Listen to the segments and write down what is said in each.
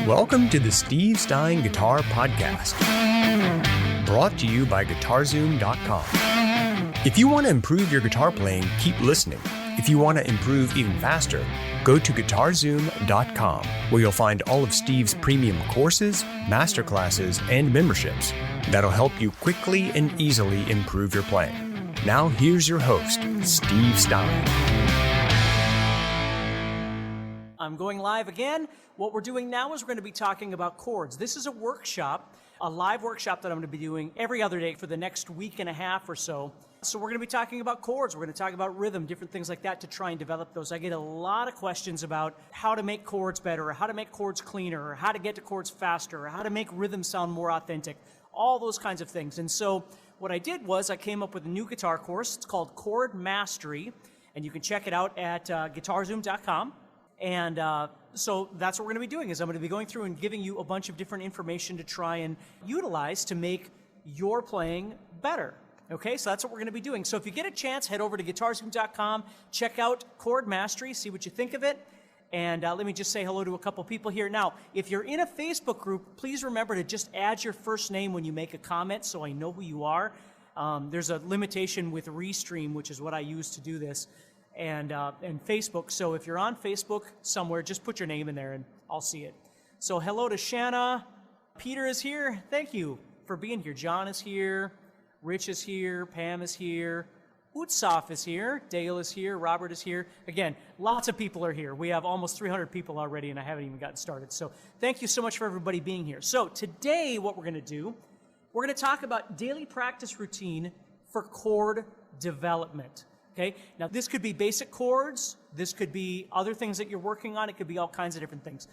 Welcome to the Steve Stine Guitar Podcast, brought to you by GuitarZoom.com. If you want to improve your guitar playing, keep listening. If you want to improve even faster, go to GuitarZoom.com, where you'll find all of Steve's premium courses, masterclasses, and memberships that'll help you quickly and easily improve your playing. Now here's your host, Steve Stine. I'm going live again. What we're doing now is we're going to be talking about chords. This is a workshop, a live workshop that I'm going to be doing every other day for the next week and a half or so. So we're going to be talking about chords. We're going to talk about rhythm, different things like that to try and develop those. I get a lot of questions about how to make chords better, or how to make chords cleaner, or how to get to chords faster, or how to make rhythm sound more authentic, all those kinds of things. And so what I did was I came up with a new guitar course. It's called Chord Mastery, and you can check it out at GuitarZoom.com. And so that's what we're going to be doing, is I'm going to be going through and giving you a bunch of different information to try and utilize to make your playing better. Okay, so that's what we're going to be doing. So if you get a chance, head over to GuitarZoom.com, check out Chord Mastery, see what you think of it. And let me just say hello to a couple people here. Now, if you're in a Facebook group, please remember to just add your first name when you make a comment so I know who you are. There's a limitation with Restream, which is what I use to do this. And Facebook. So if you're on Facebook somewhere, just put your name in there and I'll see it. So hello to Shanna. Peter is here. Thank you for being here. John is here. Rich is here. Pam is here. Utsaf is here. Dale is here. Robert is here. Again, lots of people are here. We have almost 300 people already and I haven't even gotten started. So thank you so much for everybody being here. So today what we're going to do, we're going to talk about daily practice routine for chord development. Okay, now this could be basic chords, this could be other things that you're working on, it could be all kinds of different things.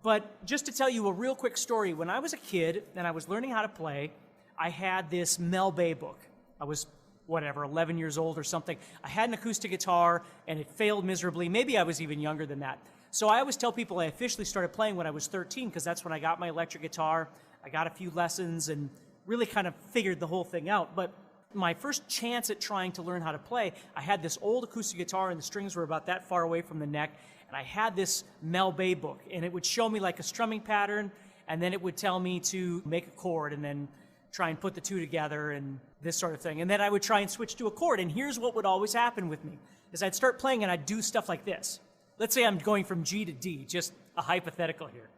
But just to tell you a real quick story, when I was a kid and I was learning how to play, I had this Mel Bay book. I was, 11 years old or something. I had an acoustic guitar and it failed miserably. Maybe I was even younger than that. So I always tell people I officially started playing when I was 13 because that's when I got my electric guitar. I got a few lessons and really kind of figured the whole thing out. But my first chance at trying to learn how to play, I had this old acoustic guitar and the strings were about that far away from the neck, and I had this Mel Bay book, and it would show me like a strumming pattern, and then it would tell me to make a chord and then try and put the two together and this sort of thing. And then I would try and switch to a chord, and here's what would always happen with me, is I'd start playing and I'd do stuff like this. Let's say I'm going from G to D, just a hypothetical here.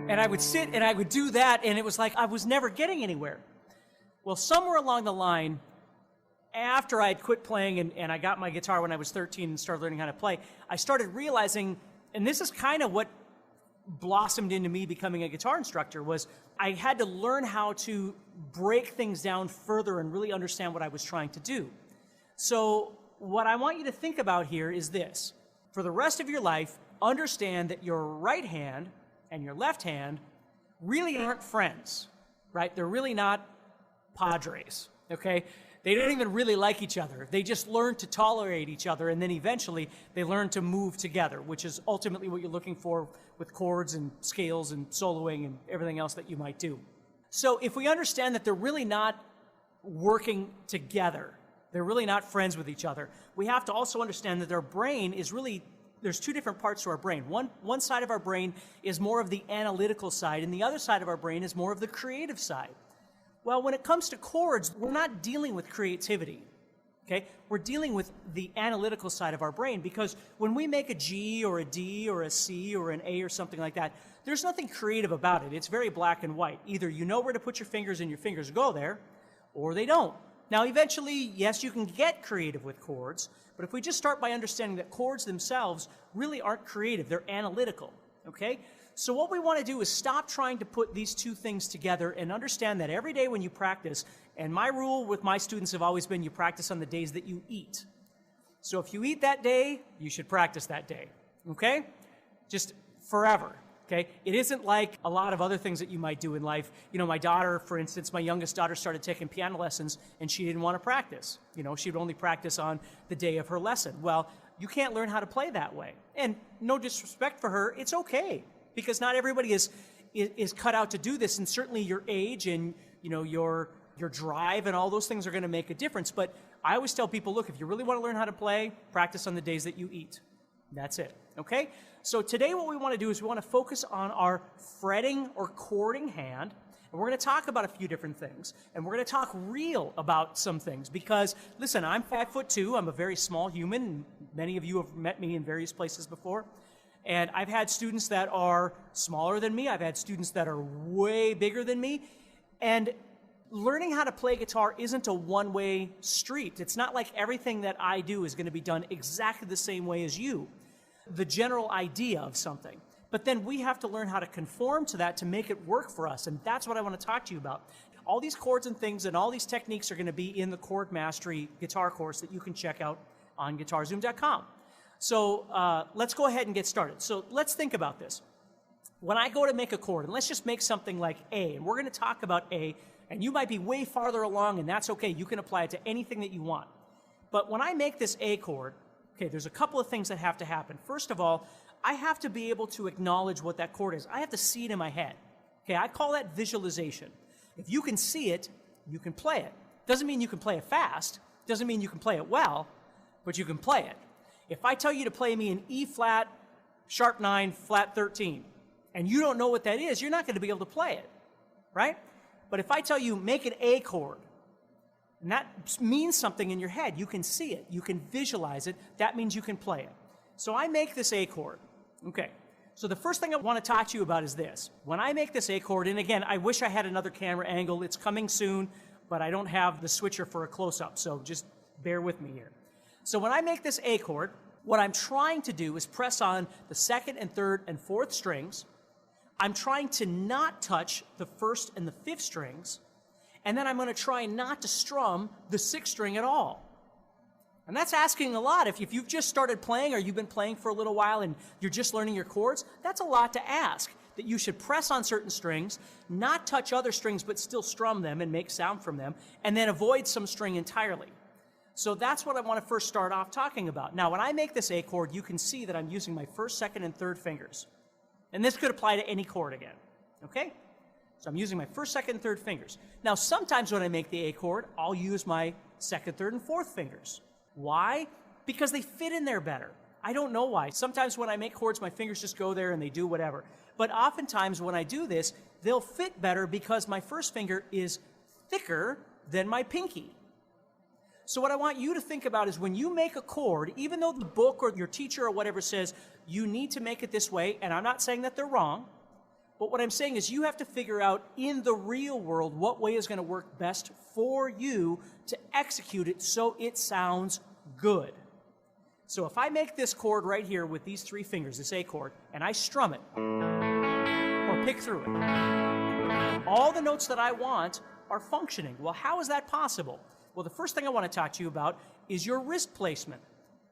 And I would sit and I would do that, and it was like I was never getting anywhere. Well, somewhere along the line, after I had quit playing and I got my guitar when I was 13 and started learning how to play, I started realizing, and this is kind of what blossomed into me becoming a guitar instructor, was I had to learn how to break things down further and really understand what I was trying to do. So what I want you to think about here is this. For the rest of your life, understand that your right hand and your left hand really aren't friends, right? They're really not padres, okay? They don't even really like each other. They just learn to tolerate each other, and then eventually they learn to move together, which is ultimately what you're looking for with chords and scales and soloing and everything else that you might do. So if we understand that they're really not working together, they're really not friends with each other, we have to also understand that their brain is really, there's two different parts to our brain. One side of our brain is more of the analytical side, and the other side of our brain is more of the creative side. Well, when it comes to chords, we're not dealing with creativity, okay? We're dealing with the analytical side of our brain, because when we make a G or a D or a C or an A or something like that, there's nothing creative about it. It's very black and white. Either you know where to put your fingers and your fingers go there, or they don't. Now, eventually, yes, you can get creative with chords, but if we just start by understanding that chords themselves really aren't creative, they're analytical, okay? So what we want to do is stop trying to put these two things together and understand that every day when you practice, and my rule with my students have always been you practice on the days that you eat. So if you eat that day, you should practice that day, okay? Just forever. Okay? It isn't like a lot of other things that you might do in life. You know, my daughter, for instance, my youngest daughter started taking piano lessons and she didn't want to practice. You know, she would only practice on the day of her lesson. Well, you can't learn how to play that way. And no disrespect for her, it's okay, because not everybody is cut out to do this, and certainly your age and, you know, your your drive, and all those things are going to make a difference. But I always tell people, look, if you really want to learn how to play, practice on the days that you eat. That's it, okay? So today what we want to do is we want to focus on our fretting or chording hand, and we're going to talk about a few different things, and we're going to talk real about some things because, listen, I'm 5'2", I'm a very small human, and many of you have met me in various places before, and I've had students that are smaller than me, I've had students that are way bigger than me, and learning how to play guitar isn't a one-way street. It's not like everything that I do is going to be done exactly the same way as you, the general idea of something. But then we have to learn how to conform to that to make it work for us, and that's what I want to talk to you about. All these chords and things and all these techniques are going to be in the Chord Mastery guitar course that you can check out on guitarzoom.com. So let's go ahead and get started. So let's think about this. When I go to make a chord, and let's just make something like A, and we're going to talk about A, and you might be way farther along, and that's okay. You can apply it to anything that you want. But when I make this A chord, okay, there's a couple of things that have to happen. First of all, I have to be able to acknowledge what that chord is. I have to see it in my head. Okay, I call that visualization. If you can see it, you can play it. Doesn't mean you can play it fast, doesn't mean you can play it well, but you can play it. If I tell you to play me an E flat, sharp 9, flat 13, and you don't know what that is, you're not going to be able to play it, right? But if I tell you, make an A chord, and that means something in your head, you can see it, you can visualize it, that means you can play it. So I make this A chord. Okay, so the first thing I want to talk to you about is this. When I make this A chord, and again, I wish I had another camera angle, it's coming soon, but I don't have the switcher for a close-up, so just bear with me here. So when I make this A chord, what I'm trying to do is press on the second and third and fourth strings. I'm trying to not touch the first and the fifth strings, and then I'm going to try not to strum the sixth string at all. And that's asking a lot. If you've just started playing or you've been playing for a little while and you're just learning your chords, that's a lot to ask, that you should press on certain strings, not touch other strings but still strum them and make sound from them, and then avoid some string entirely. So that's what I want to first start off talking about. Now, when I make this A chord, you can see that I'm using my first, second, and third fingers. And this could apply to any chord again, okay? So I'm using my first, second, and third fingers. Now, sometimes when I make the A chord, I'll use my second, third, and fourth fingers. Why? Because they fit in there better. I don't know why. Sometimes when I make chords, my fingers just go there and they do whatever. But oftentimes when I do this, they'll fit better because my first finger is thicker than my pinky. So what I want you to think about is when you make a chord, even though the book or your teacher or whatever says you need to make it this way, and I'm not saying that they're wrong, but what I'm saying is you have to figure out in the real world what way is going to work best for you to execute it so it sounds good. So if I make this chord right here with these three fingers, this A chord, and I strum it, or pick through it, all the notes that I want are functioning. Well, how is that possible? Well, the first thing I want to talk to you about is your wrist placement.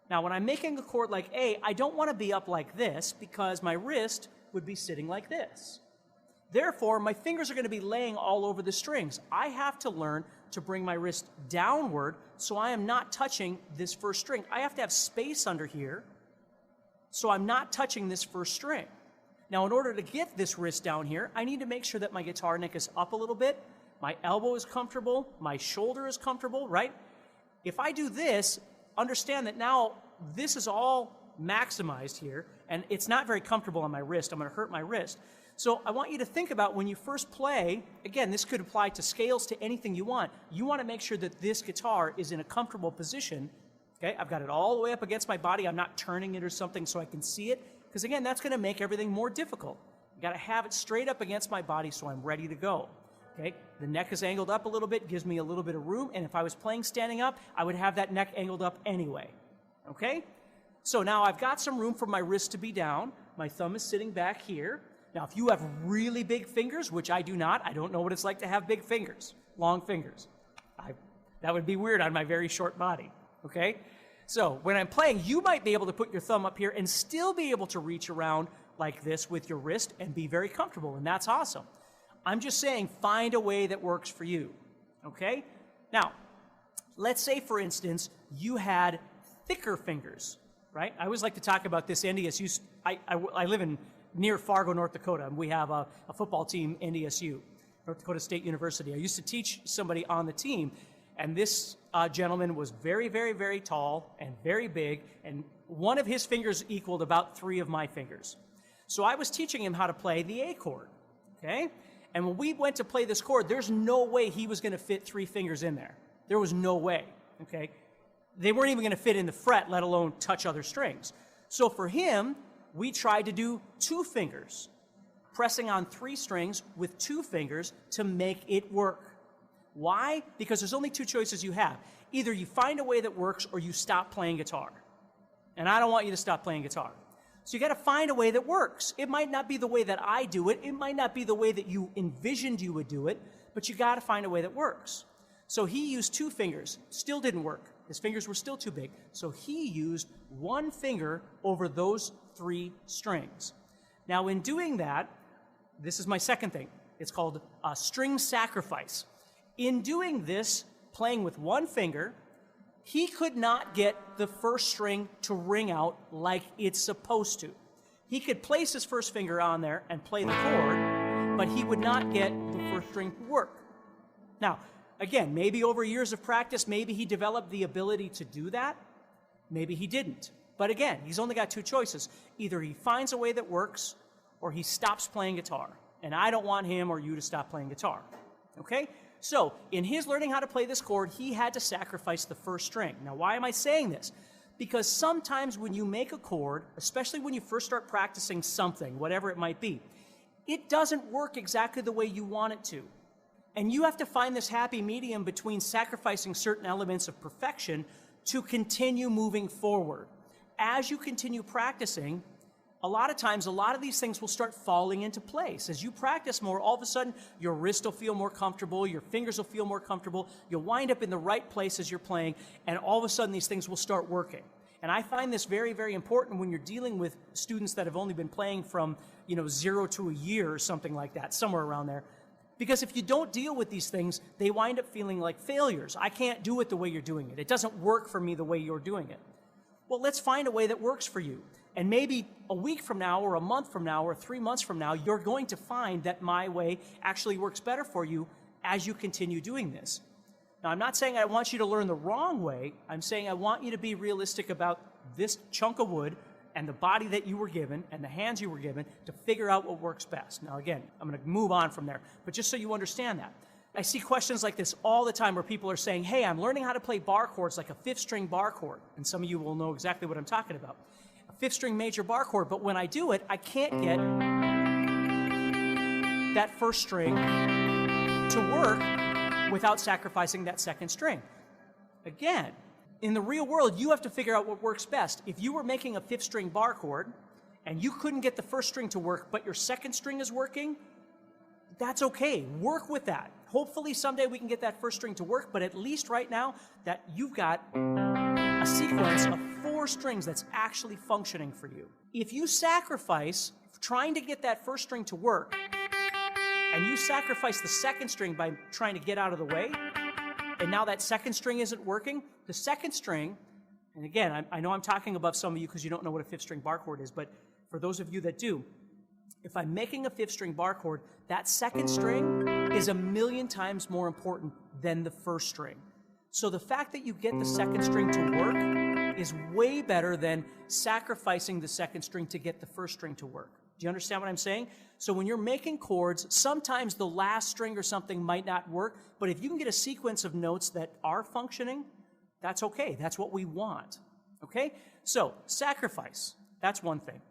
Now, when I'm making a chord like A, I don't want to be up like this because my wrist would be sitting like this. Therefore, my fingers are going to be laying all over the strings. I have to learn to bring my wrist downward so I am not touching this first string. I have to have space under here so I'm not touching this first string. Now, in order to get this wrist down here, I need to make sure that my guitar neck is up a little bit, my elbow is comfortable, my shoulder is comfortable, right? If I do this, understand that now this is all maximized here, and it's not very comfortable on my wrist. I'm going to hurt my wrist. So I want you to think about when you first play, again, this could apply to scales, to anything you want. You want to make sure that this guitar is in a comfortable position. Okay, I've got it all the way up against my body. I'm not turning it or something so I can see it, because again, that's going to make everything more difficult. I've got to have it straight up against my body so I'm ready to go. Okay, the neck is angled up a little bit, gives me a little bit of room, and if I was playing standing up, I would have that neck angled up anyway. Okay? So now I've got some room for my wrist to be down. My thumb is sitting back here. Now, if you have really big fingers, which I do not, I don't know what it's like to have big fingers, long fingers. That would be weird on my very short body, okay? So when I'm playing, you might be able to put your thumb up here and still be able to reach around like this with your wrist and be very comfortable, and that's awesome. I'm just saying, find a way that works for you, okay? Now, let's say, for instance, you had thicker fingers, right? I always like to talk about this NDSU. I live near Fargo, North Dakota, and we have a football team, NDSU. North Dakota State University. I used to teach somebody on the team, and this gentleman was very, very, very tall and very big, and one of his fingers equaled about 3 of my fingers. So I was teaching him how to play the A chord, okay? And when we went to play this chord, there's no way he was going to fit 3 fingers in there. There was no way, okay? They weren't even going to fit in the fret, let alone touch other strings. So for him, we tried to do 2 fingers, pressing on 3 strings with 2 fingers to make it work. Why? Because there's only 2 choices you have. Either you find a way that works or you stop playing guitar. And I don't want you to stop playing guitar. So you got to find a way that works. It might not be the way that I do it. It might not be the way that you envisioned you would do it, but you got to find a way that works. So he used 2 fingers. Still didn't work. His fingers were still too big. So he used 1 finger over those 3 strings. Now in doing that, this is my second thing. It's called string sacrifice. In doing this, playing with 1 finger, he could not get the first string to ring out like it's supposed to. He could place his first finger on there and play the chord, but he would not get the first string to work. Now, again, maybe over years of practice, maybe he developed the ability to do that. Maybe he didn't. But again, he's only got 2 choices. Either he finds a way that works, or he stops playing guitar. And I don't want him or you to stop playing guitar. Okay? So, in his learning how to play this chord, he had to sacrifice the first string. Now, why am I saying this? Because sometimes when you make a chord, especially when you first start practicing something, whatever it might be, it doesn't work exactly the way you want it to. And you have to find this happy medium between sacrificing certain elements of perfection to continue moving forward. As you continue practicing, a lot of times, a lot of these things will start falling into place. As you practice more, all of a sudden, your wrist will feel more comfortable, your fingers will feel more comfortable, you'll wind up in the right place as you're playing, and all of a sudden, these things will start working. And I find this very, very important when you're dealing with students that have only been playing from, 0 to a year or something like that, somewhere around there. Because if you don't deal with these things, they wind up feeling like failures. I can't do it the way you're doing it. It doesn't work for me the way you're doing it. Well, let's find a way that works for you. And maybe a week from now, or a month from now, or 3 months from now, you're going to find that my way actually works better for you as you continue doing this. Now, I'm not saying I want you to learn the wrong way. I'm saying I want you to be realistic about this chunk of wood and the body that you were given and the hands you were given to figure out what works best. Now, again, I'm going to move on from there, but just so you understand that. I see questions like this all the time where people are saying, hey, I'm learning how to play bar chords like a 5th string bar chord. And some of you will know exactly what I'm talking about. A 5th string major bar chord, but when I do it, I can't get that first string to work without sacrificing that 2nd string. Again, in the real world, you have to figure out what works best. If you were making a 5th string bar chord and you couldn't get the first string to work, but your 2nd string is working, that's okay. Work with that. Hopefully someday we can get that first string to work, but at least right now that you've got a sequence of 4 strings that's actually functioning for you. If you sacrifice trying to get that first string to work, and you sacrifice the 2nd string by trying to get out of the way, and now that 2nd string isn't working, the 2nd string, and again, I know I'm talking above some of you because you don't know what a 5th string bar chord is, but for those of you that do, if I'm making a 5th string bar chord, that 2nd string is 1,000,000 times more important than the first string. So the fact that you get the 2nd string to work is way better than sacrificing the 2nd string to get the first string to work. Do you understand what I'm saying? So when you're making chords, sometimes the last string or something might not work, but if you can get a sequence of notes that are functioning, that's okay. That's what we want. Okay? So, sacrifice. That's one thing.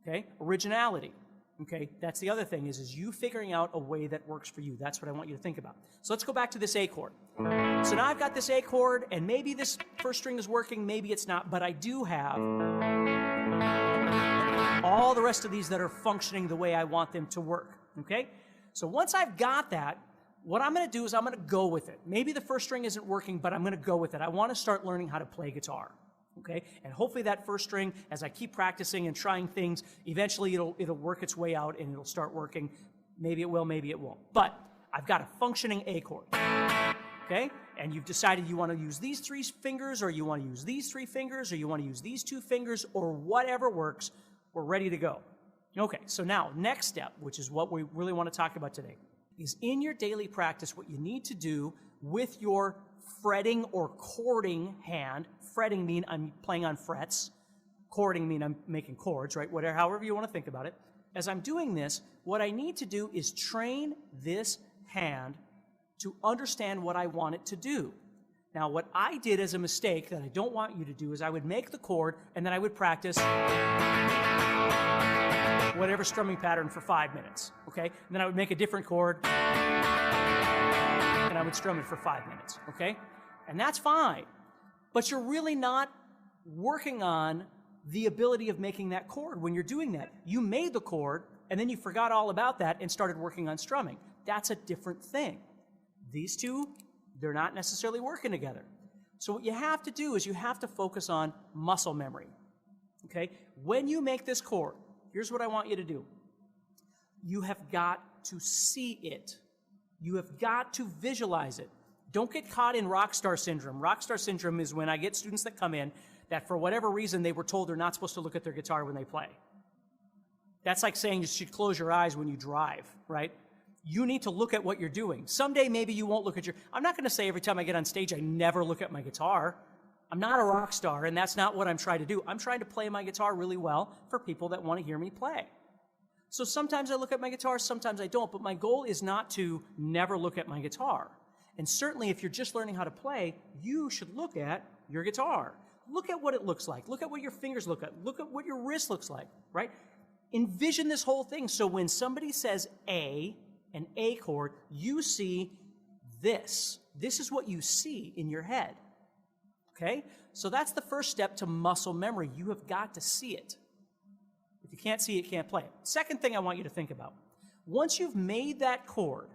Okay? Originality. Okay? That's the other thing is you figuring out a way that works for you. That's what I want you to think about. So let's go back to this A chord. So now I've got this A chord, and maybe this first string is working, maybe it's not, but I do have all the rest of these that are functioning the way I want them to work. Okay? So once I've got that, what I'm going to do is I'm going to go with it. Maybe the first string isn't working, but I'm going to go with it. I want to start learning how to play guitar. Okay? And hopefully that first string, as I keep practicing and trying things, eventually it'll work its way out and it'll start working. Maybe it will, maybe it won't. But I've got a functioning A chord. Okay? And you've decided you want to use these 3 fingers, or you want to use these 3 fingers, or you want to use these 2 fingers, or whatever works. We're ready to go. Okay, so now, next step, which is what we really want to talk about today. is in your daily practice, what you need to do with your fretting or chording hand. Fretting mean I'm playing on frets. Chording mean I'm making chords, right? Whatever, however you want to think about it. As I'm doing this, what I need to do is train this hand to understand what I want it to do. Now, what I did as a mistake that I don't want you to do is I would make the chord and then I would practice whatever strumming pattern for 5 minutes, okay? And then I would make a different chord and I would strum it for 5 minutes, okay? And that's fine, but you're really not working on the ability of making that chord when you're doing that. You made the chord and then you forgot all about that and started working on strumming. That's a different thing. These two, they're not necessarily working together. So what you have to do is you have to focus on muscle memory, okay? When you make this chord, here's what I want you to do. You have got to see it. You have got to visualize it. Don't get caught in rock star syndrome. Rock star syndrome is when I get students that come in that for whatever reason they were told they're not supposed to look at their guitar when they play. That's like saying you should close your eyes when you drive, right? You need to look at what you're doing. Someday maybe you won't look at your... I'm not going to say every time I get on stage I never look at my guitar. I'm not a rock star, and that's not what I'm trying to do. I'm trying to play my guitar really well for people that want to hear me play. So sometimes I look at my guitar, sometimes I don't, but my goal is not to never look at my guitar. And certainly if you're just learning how to play, you should look at your guitar. Look at what it looks like. Look at what your fingers look at. Look at what your wrist looks like, right? Envision this whole thing so when somebody says A, an A chord, you see this. This is what you see in your head, okay? So that's the first step to muscle memory. You have got to see it. If you can't see it, you can't play it. Second thing I want you to think about. Once you've made that chord,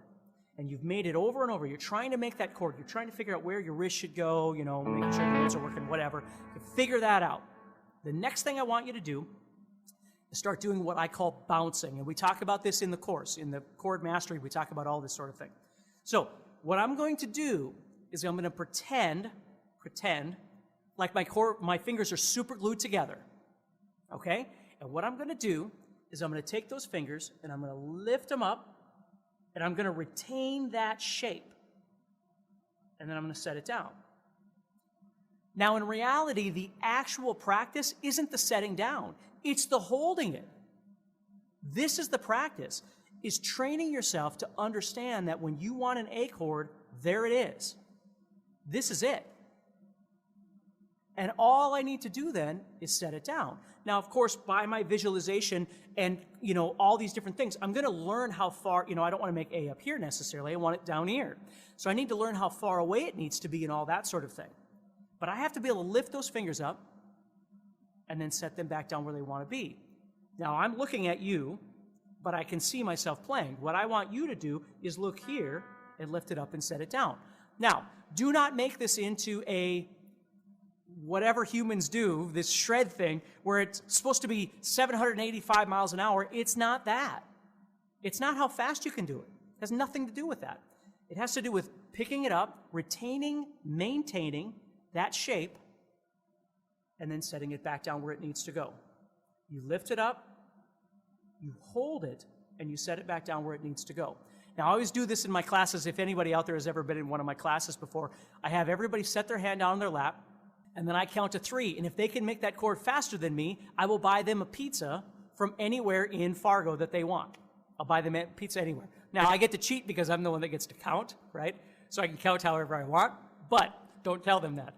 and you've made it over and over, you're trying to make that chord, you're trying to figure out where your wrist should go, you know, making sure the notes are working, whatever. You figure that out. The next thing I want you to do is start doing what I call bouncing. And we talk about this in the course. In the chord mastery, we talk about all this sort of thing. So what I'm going to do is I'm going to pretend like my fingers are super glued together, okay? And what I'm going to do is I'm going to take those fingers and I'm going to lift them up and I'm going to retain that shape. And then I'm going to set it down. Now, in reality, the actual practice isn't the setting down. It's the holding it. This is the practice, is training yourself to understand that when you want an A chord, there it is. This is it. And all I need to do then is set it down. Now, of course, by my visualization and, you know, all these different things, I'm going to learn how far, you know, I don't want to make A up here necessarily. I want it down here. So I need to learn how far away it needs to be and all that sort of thing. But I have to be able to lift those fingers up and then set them back down where they want to be. Now, I'm looking at you, but I can see myself playing. What I want you to do is look here and lift it up and set it down. Now, do not make this into a whatever humans do, this shred thing, where it's supposed to be 785 miles an hour. It's not that. It's not how fast you can do it. It has nothing to do with that. It has to do with picking it up, retaining, maintaining that shape, and then setting it back down where it needs to go. You lift it up, you hold it, and you set it back down where it needs to go. Now, I always do this in my classes. If anybody out there has ever been in one of my classes before, I have everybody set their hand down on their lap, and then I count to 3. And if they can make that chord faster than me, I will buy them a pizza from anywhere in Fargo that they want. I'll buy them a pizza anywhere. Now, I get to cheat because I'm the one that gets to count, right? So I can count however I want, but don't tell them that.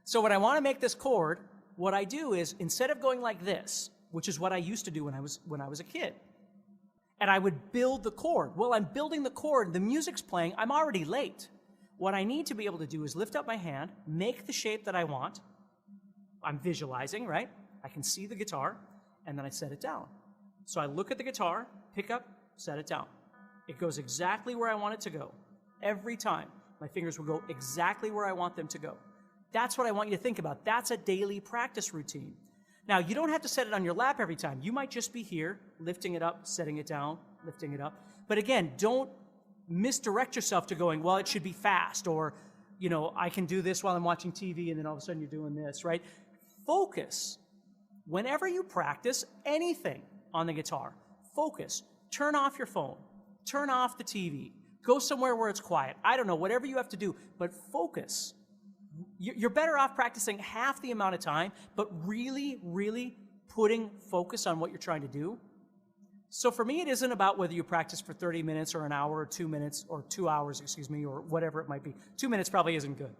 So when I want to make this chord, what I do is, instead of going like this, which is what I used to do when I was a kid, and I would build the chord. Well, I'm building the chord, the music's playing, I'm already late. What I need to be able to do is lift up my hand, make the shape that I want. I'm visualizing, right? I can see the guitar, and then I set it down. So I look at the guitar, pick up, set it down. It goes exactly where I want it to go. Every time, my fingers will go exactly where I want them to go. That's what I want you to think about. That's a daily practice routine. Now, you don't have to set it on your lap every time. You might just be here, lifting it up, setting it down, lifting it up. But again, don't misdirect yourself to going, well, it should be fast, or, you know, I can do this while I'm watching TV, and then all of a sudden you're doing this, right? Focus. Whenever you practice anything on the guitar, focus. Turn off your phone. Turn off the TV. Go somewhere where it's quiet. I don't know, whatever you have to do, but focus. You're better off practicing half the amount of time, but really, really putting focus on what you're trying to do. So for me, it isn't about whether you practice for 30 minutes or an hour or 2 minutes or 2 hours, or whatever it might be. 2 minutes probably isn't good.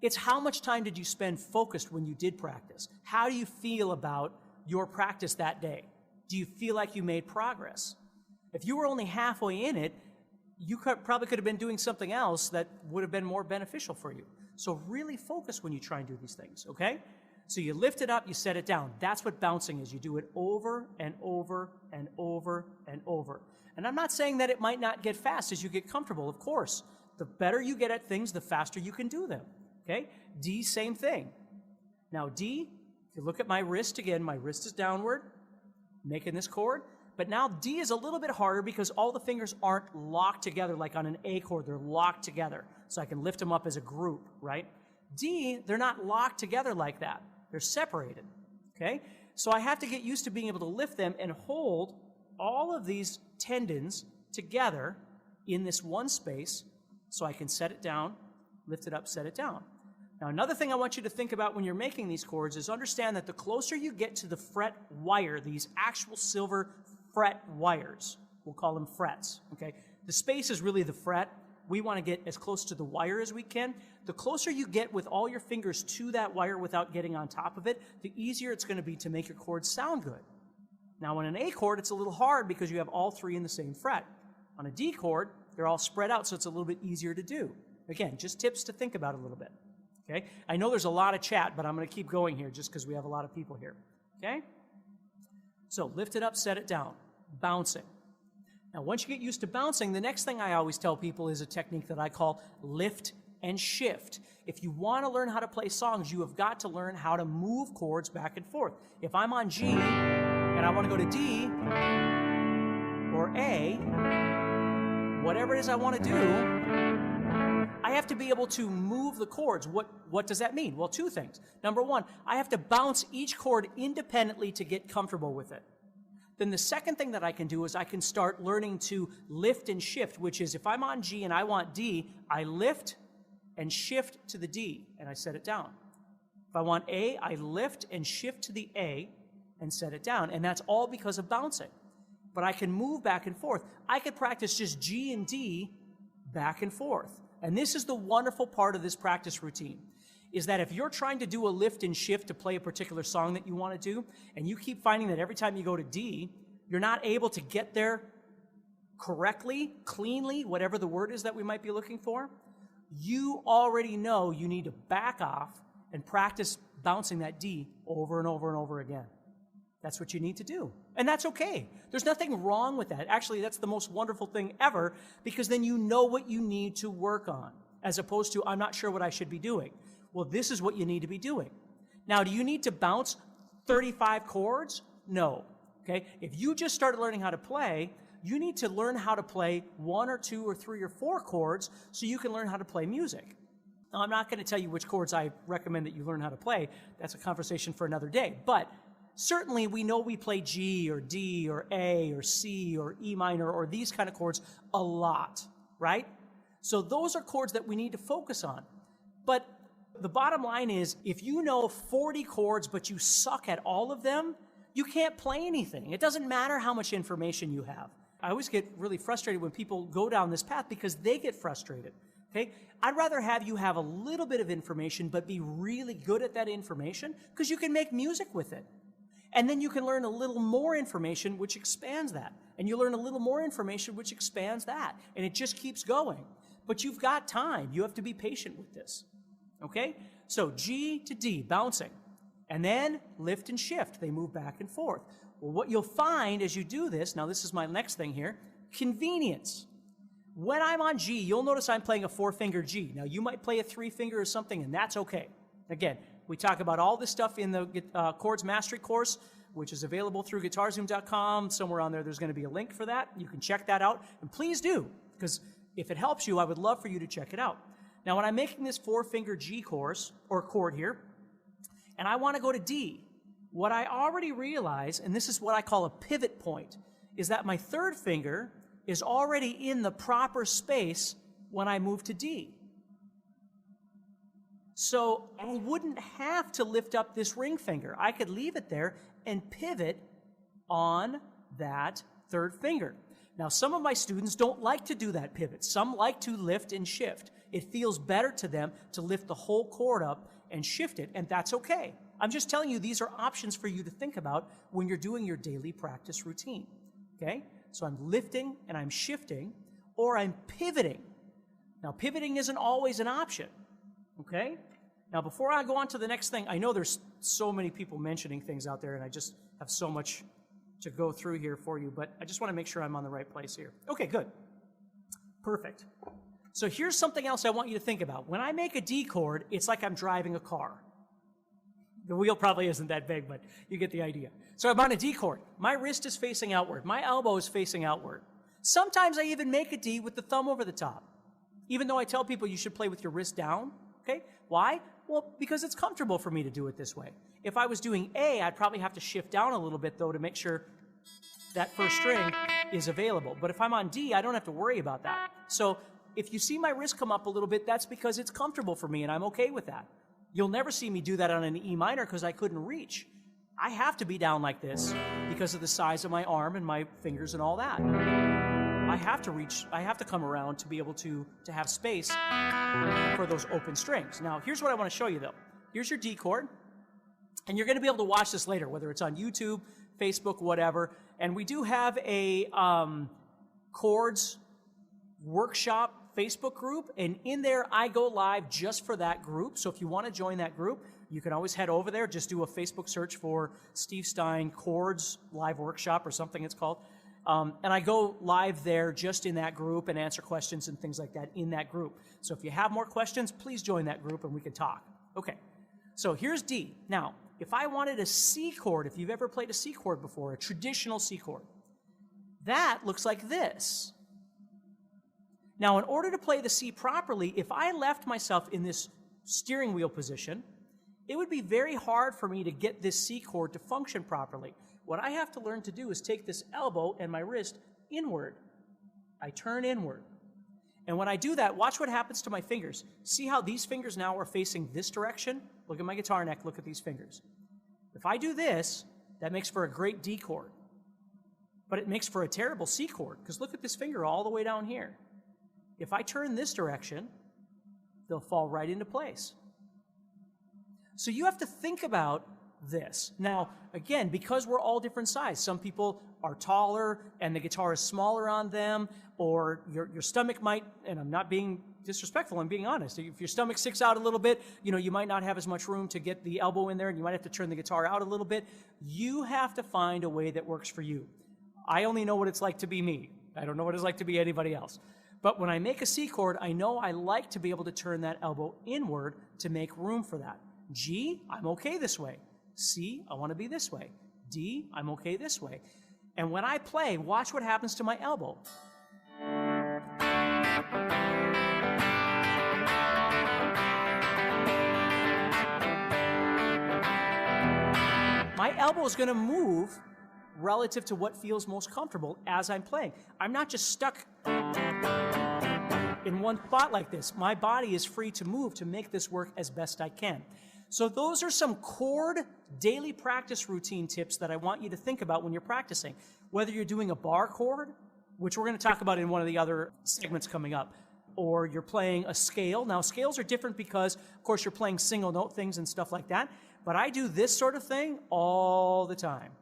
It's how much time did you spend focused when you did practice? How do you feel about your practice that day? Do you feel like you made progress? If you were only halfway in it, you probably could have been doing something else that would have been more beneficial for you. So really focus when you try and do these things, okay? So you lift it up, you set it down. That's what bouncing is. You do it over and over and over and over. And I'm not saying that it might not get fast as you get comfortable, of course. The better you get at things, the faster you can do them, okay? D, same thing. Now D, if you look at my wrist again, my wrist is downward, making this chord. But now D is a little bit harder because all the fingers aren't locked together like on an A chord. They're locked together. So I can lift them up as a group, right? D, they're not locked together like that. They're separated, okay? So I have to get used to being able to lift them and hold all of these tendons together in this one space so I can set it down, lift it up, set it down. Now, another thing I want you to think about when you're making these chords is understand that the closer you get to the fret wire, these actual silver fret wires, we'll call them frets, okay? The space is really the fret. We want to get as close to the wire as we can. The closer you get with all your fingers to that wire without getting on top of it, the easier it's going to be to make your chords sound good. Now, on an A chord, it's a little hard because you have all three in the same fret. On a D chord, they're all spread out, so it's a little bit easier to do. Again, just tips to think about a little bit, okay? I know there's a lot of chat, but I'm going to keep going here just because we have a lot of people here, okay? So lift it up, set it down, bouncing. Now, once you get used to bouncing, the next thing I always tell people is a technique that I call lift and shift. If you want to learn how to play songs, you have got to learn how to move chords back and forth. If I'm on G and I want to go to D or A, whatever it is I want to do, I have to be able to move the chords. What does that mean? Well, two things. Number one, I have to bounce each chord independently to get comfortable with it. Then the second thing that I can do is I can start learning to lift and shift, which is if I'm on G and I want D, I lift and shift to the D, and I set it down. If I want A, I lift and shift to the A and set it down, and that's all because of bouncing. But I can move back and forth. I could practice just G and D back and forth. And this is the wonderful part of this practice routine, is that if you're trying to do a lift and shift to play a particular song that you want to do, and you keep finding that every time you go to D, you're not able to get there correctly, cleanly, whatever the word is that we might be looking for, you already know you need to back off and practice bouncing that D over and over and over again. That's what you need to do. And that's okay. There's nothing wrong with that. Actually, that's the most wonderful thing ever, because then you know what you need to work on, as opposed to, I'm not sure what I should be doing. Well, this is what you need to be doing. Now, do you need to bounce 35 chords? No. Okay? If you just started learning how to play, you need to learn how to play 1 or 2 or 3 or 4 chords so you can learn how to play music. Now, I'm not going to tell you which chords I recommend that you learn how to play. That's a conversation for another day. But certainly we know we play G or D or A or C or E minor or these kind of chords a lot, right? So those are chords that we need to focus on. But the bottom line is, if you know 40 chords but you suck at all of them, you can't play anything. It doesn't matter how much information you have. I always get really frustrated when people go down this path because they get frustrated. Okay? I'd rather have you have a little bit of information but be really good at that information, because you can make music with it. And then you can learn a little more information which expands that. And you learn a little more information which expands that. And it just keeps going. But you've got time. You have to be patient with this. Okay? So G to D, bouncing. And then lift and shift. They move back and forth. Well, what you'll find as you do this, now this is my next thing here, convenience. When I'm on G, you'll notice I'm playing a 4-finger G. Now, you might play a 3-finger or something, and that's okay. Again, we talk about all this stuff in the Chords Mastery course, which is available through guitar-zoom.com. Somewhere on there, there's going to be a link for that. You can check that out. And please do, because if it helps you, I would love for you to check it out. Now, when I'm making this 4-finger G course, or chord here, and I want to go to D, what I already realize, and this is what I call a pivot point, is that my 3rd finger is already in the proper space when I move to D. So I wouldn't have to lift up this ring finger. I could leave it there and pivot on that third finger. Now, some of my students don't like to do that pivot. Some like to lift and shift. It feels better to them to lift the whole chord up and shift it, and that's okay. I'm just telling you these are options for you to think about when you're doing your daily practice routine, okay? So I'm lifting and I'm shifting, or I'm pivoting. Now, pivoting isn't always an option, okay? Now, before I go on to the next thing, I know there's so many people mentioning things out there, and I just have so much to go through here for you, but I just want to make sure I'm on the right place here. Okay, good. Perfect. So here's something else I want you to think about. When I make a D chord, it's like I'm driving a car. The wheel probably isn't that big, but you get the idea. So I'm on a D chord. My wrist is facing outward. My elbow is facing outward. Sometimes I even make a D with the thumb over the top, even though I tell people you should play with your wrist down. Okay? Why? Well, because it's comfortable for me to do it this way. If I was doing A, I'd probably have to shift down a little bit, though, to make sure that first string is available. But if I'm on D, I don't have to worry about that. So if you see my wrist come up a little bit, that's because it's comfortable for me, and I'm okay with that. You'll never see me do that on an E minor because I couldn't reach. I have to be down like this because of the size of my arm and my fingers and all that. I have to reach, I have to come around to be able to have space for those open strings. Now, here's what I want to show you, though. Here's your D chord, and you're going to be able to watch this later, whether it's on YouTube, Facebook, whatever. And we do have a Chords workshop Facebook group, and in there I go live just for that group. So if you want to join that group, you can always head over there. Just do a Facebook search for Steve Stine Chords Live Workshop or something it's called. And I go live there just in that group and answer questions and things like that in that group. So if you have more questions, please join that group and we can talk. Okay, so here's D. Now, if I wanted a C chord, if you've ever played a C chord before, a traditional C chord, that looks like this. Now, in order to play the C properly, if I left myself in this steering wheel position, it would be very hard for me to get this C chord to function properly. What I have to learn to do is take this elbow and my wrist inward. I turn inward. And when I do that, watch what happens to my fingers. See how these fingers now are facing this direction? Look at my guitar neck, look at these fingers. If I do this, that makes for a great D chord. But it makes for a terrible C chord, because look at this finger all the way down here. If I turn this direction, they'll fall right into place. So you have to think about this. Now, again, because we're all different size, some people are taller and the guitar is smaller on them, or your stomach might, and I'm not being disrespectful, I'm being honest. If your stomach sticks out a little bit, you might not have as much room to get the elbow in there, and you might have to turn the guitar out a little bit. You have to find a way that works for you. I only know what it's like to be me. I don't know what it's like to be anybody else. But when I make a C chord, I know I like to be able to turn that elbow inward to make room for that. G, I'm okay this way. C, I want to be this way. D, I'm okay this way. And when I play, watch what happens to my elbow. My elbow is going to move relative to what feels most comfortable as I'm playing. I'm not just stuck in one spot like this. My body is free to move to make this work as best I can. So those are some chord daily practice routine tips that I want you to think about when you're practicing. Whether you're doing a bar chord, which we're going to talk about in one of the other segments coming up, or you're playing a scale. Now, scales are different because, of course, you're playing single note things and stuff like that, but I do this sort of thing all the time,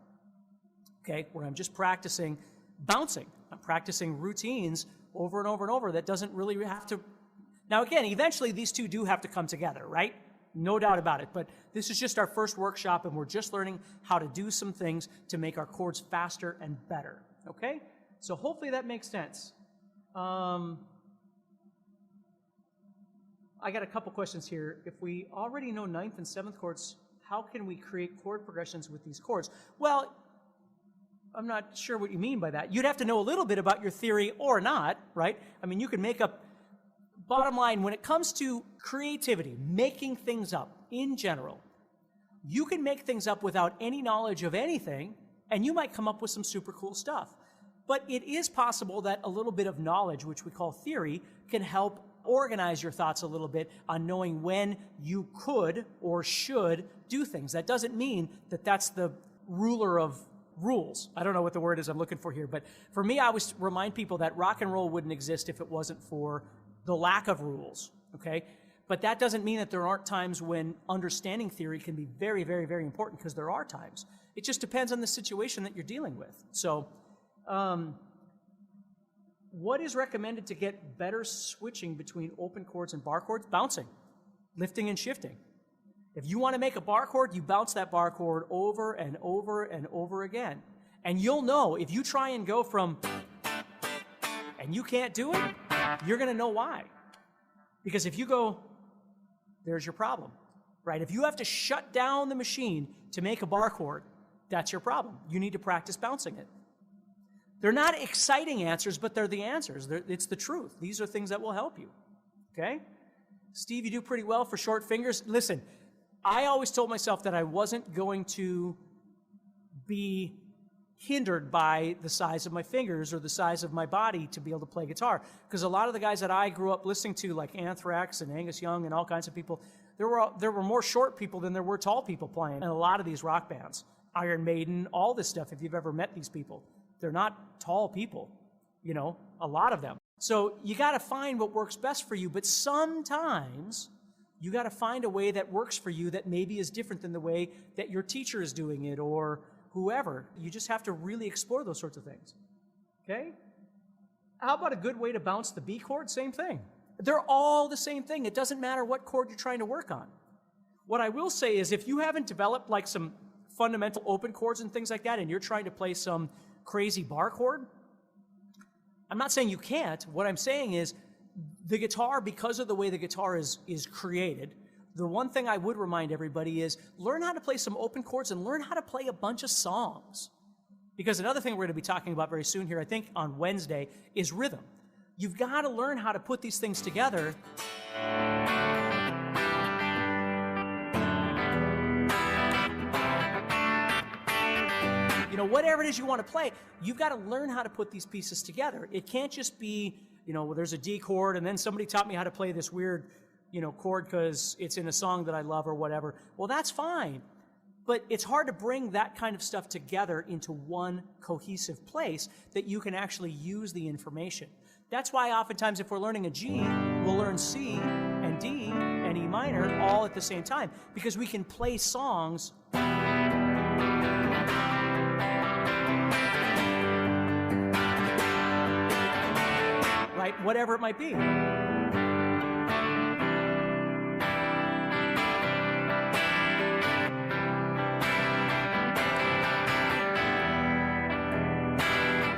okay, where I'm just practicing bouncing. I'm practicing routines over and over and over that doesn't really have to. Now, again, eventually these two do have to come together, right? No doubt about it, but this is just our first workshop, and we're just learning how to do some things to make our chords faster and better, okay? So hopefully that makes sense. I got a couple questions here. If we already know 9th and 7th chords, how can we create chord progressions with these chords? Well, I'm not sure what you mean by that. You'd have to know a little bit about your theory or not, right? I mean, you can make up. Bottom line, when it comes to creativity, making things up in general, you can make things up without any knowledge of anything, and you might come up with some super cool stuff. But it is possible that a little bit of knowledge, which we call theory, can help organize your thoughts a little bit on knowing when you could or should do things. That doesn't mean that that's the ruler of rules. I don't know what the word is I'm looking for here, but for me, I always remind people that rock and roll wouldn't exist if it wasn't for the lack of rules, okay? But that doesn't mean that there aren't times when understanding theory can be very, very, very important, because there are times. It just depends on the situation that you're dealing with. So, what is recommended to get better switching between open chords and bar chords? Bouncing, lifting and shifting. If you want to make a bar chord, you bounce that bar chord over and over and over again. And you'll know if you try and go from and you can't do it, you're going to know why. Because if you go, there's your problem, right? If you have to shut down the machine to make a bar chord, that's your problem. You need to practice bouncing it. They're not exciting answers, but they're the answers. It's the truth. These are things that will help you, okay? Steve, you do pretty well for short fingers. Listen, I always told myself that I wasn't going to be hindered by the size of my fingers or the size of my body to be able to play guitar, because a lot of the guys that I grew up listening to, like Anthrax and Angus Young and all kinds of people, there were more short people than there were tall people playing in a lot of these rock bands. Iron Maiden, all this stuff, if you've ever met these people. They're not tall people, you know, a lot of them. So you got to find what works best for you, but sometimes you got to find a way that works for you that maybe is different than the way that your teacher is doing it or whoever. You just have to really explore those sorts of things, okay? How about a good way to bounce the B chord? Same thing. They're all the same thing. It doesn't matter what chord you're trying to work on. What I will say is if you haven't developed like some fundamental open chords and things like that, and you're trying to play some crazy bar chord, I'm not saying you can't. What I'm saying is the guitar, because of the way the guitar is created, the one thing I would remind everybody is learn how to play some open chords and learn how to play a bunch of songs. Because another thing we're going to be talking about very soon here, I think on Wednesday, is rhythm. You've got to learn how to put these things together. You know, whatever it is you want to play, you've got to learn how to put these pieces together. It can't just be, you know, well, there's a D chord, and then somebody taught me how to play this weird, you know, chord because it's in a song that I love or whatever. Well, that's fine. But it's hard to bring that kind of stuff together into one cohesive place that you can actually use the information. That's why oftentimes if we're learning a G, we'll learn C and D and E minor all at the same time, because we can play songs right? Whatever it might be.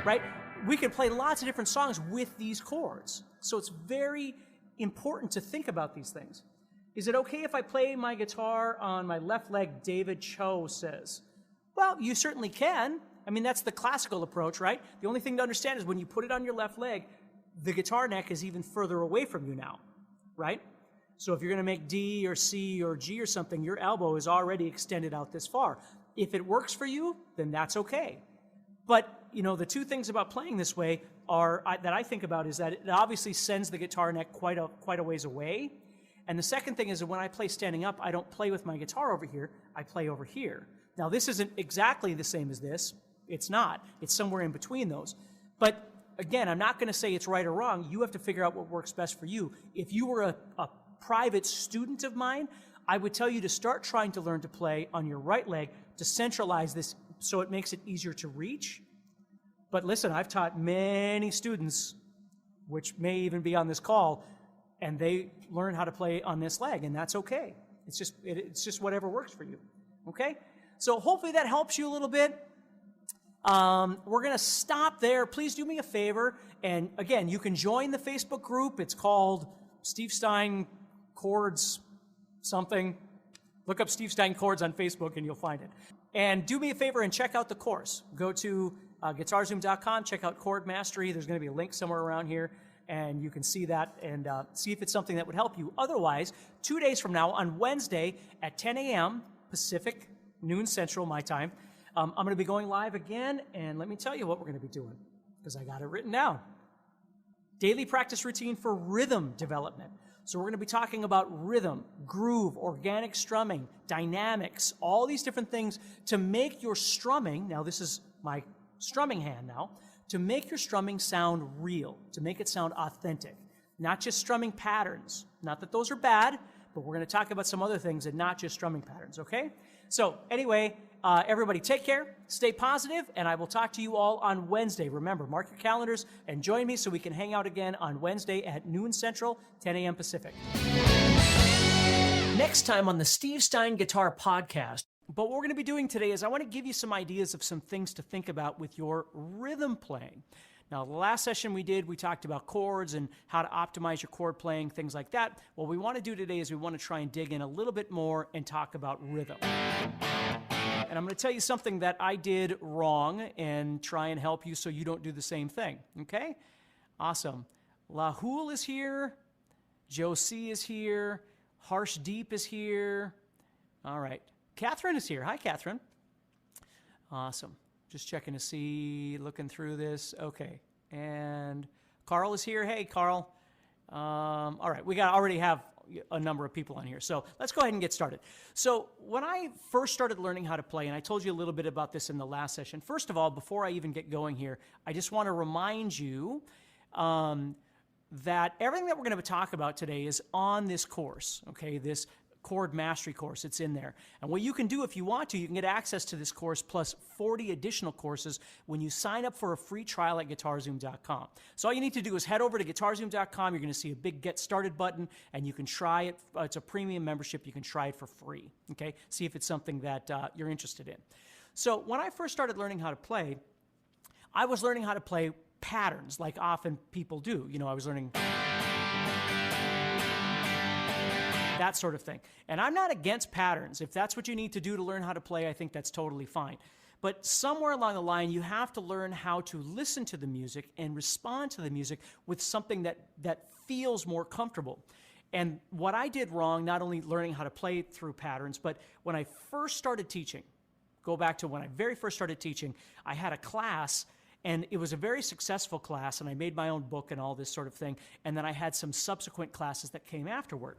Right? We can play lots of different songs with these chords. So it's very important to think about these things. Is it okay if I play my guitar on my left leg, David Cho says? Well, you certainly can. I mean, that's the classical approach, right? The only thing to understand is when you put it on your left leg, the guitar neck is even further away from you now, right? So if you're going to make D or C or G or something, your elbow is already extended out this far. If it works for you, then that's okay. But, you know, the two things about playing this way that I think about is that it obviously sends the guitar neck quite a ways away. And the second thing is that when I play standing up, I don't play with my guitar over here, I play over here. Now, this isn't exactly the same as this. It's not. It's somewhere in between those. But again, I'm not going to say it's right or wrong. You have to figure out what works best for you. If you were a private student of mine, I would tell you to start trying to learn to play on your right leg to centralize this so it makes it easier to reach. But listen, I've taught many students, which may even be on this call, and they learn how to play on this leg, and that's okay. It's just whatever works for you, okay? So hopefully that helps you a little bit. We're going to stop there. Please do me a favor. And again, you can join the Facebook group. It's called Steve Stine Chords something. Look up Steve Stine Chords on Facebook and you'll find it. And do me a favor and check out the course. Go to GuitarZoom.com, check out Chord Mastery. There's going to be a link somewhere around here, and you can see that and see if it's something that would help you. Otherwise, 2 days from now, on Wednesday at 10 a.m. Pacific, noon Central, my time, I'm going to be going live again, and let me tell you what we're going to be doing. because I got it written down. Daily practice routine for rhythm development. So we're going to be talking about rhythm, groove, organic strumming, dynamics, all these different things to make your strumming, now this is my strumming hand now, to make your strumming sound real, to make it sound authentic. Not just strumming patterns. Not that those are bad, but we're going to talk about some other things and not just strumming patterns, okay? So anyway, everybody take care, stay positive, and I will talk to you all on Wednesday. Remember, mark your calendars and join me so we can hang out again on Wednesday at noon Central, 10 a.m. Pacific. Next time on the Steve Stine Guitar Podcast, but what we're going to be doing today is I want to give you some ideas of some things to think about with your rhythm playing. Now, the last session we talked about chords and how to optimize your chord playing, things like that. What we want to do today is we want to try and dig in a little bit more and talk about rhythm. And I'm going to tell you something that I did wrong and try and help you so you don't do the same thing, okay? Awesome. Lahul is here. Josie is here. Harsh Deep is here. All right. Catherine is here. Hi, Catherine. Awesome. Just checking to see, looking through this. Okay. And Carl is here. Hey, Carl. All right. We already have a number of people on here. So let's go ahead and get started. So when I first started learning how to play, and I told you a little bit about this in the last session, first of all, before I even get going here, I just want to remind you that everything that we're going to talk about today is on this course, okay, this chord mastery course. It's in there. And what you can do if you want to, you can get access to this course plus 40 additional courses when you sign up for a free trial at guitarzoom.com. So all you need to do is head over to guitarzoom.com. You're going to see a big Get Started button, and you can try it. It's a premium membership. You can try it for free, okay? See if it's something that you're interested in. So when I first started learning how to play, I was learning how to play patterns like often people do. You know, I was learning that sort of thing. And I'm not against patterns. If that's what you need to do to learn how to play, I think that's totally fine. But somewhere along the line, you have to learn how to listen to the music and respond to the music with something that feels more comfortable. And what I did wrong, not only learning how to play through patterns, but when I first started teaching, go back to when I very first started teaching, I had a class, and it was a very successful class, and I made my own book and all this sort of thing, and then I had some subsequent classes that came afterward.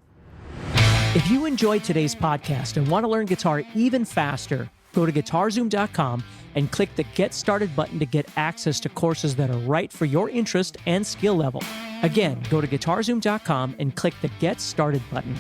If you enjoyed today's podcast and want to learn guitar even faster, go to guitarzoom.com and click the Get Started button to get access to courses that are right for your interest and skill level. Again, go to guitarzoom.com and click the Get Started button.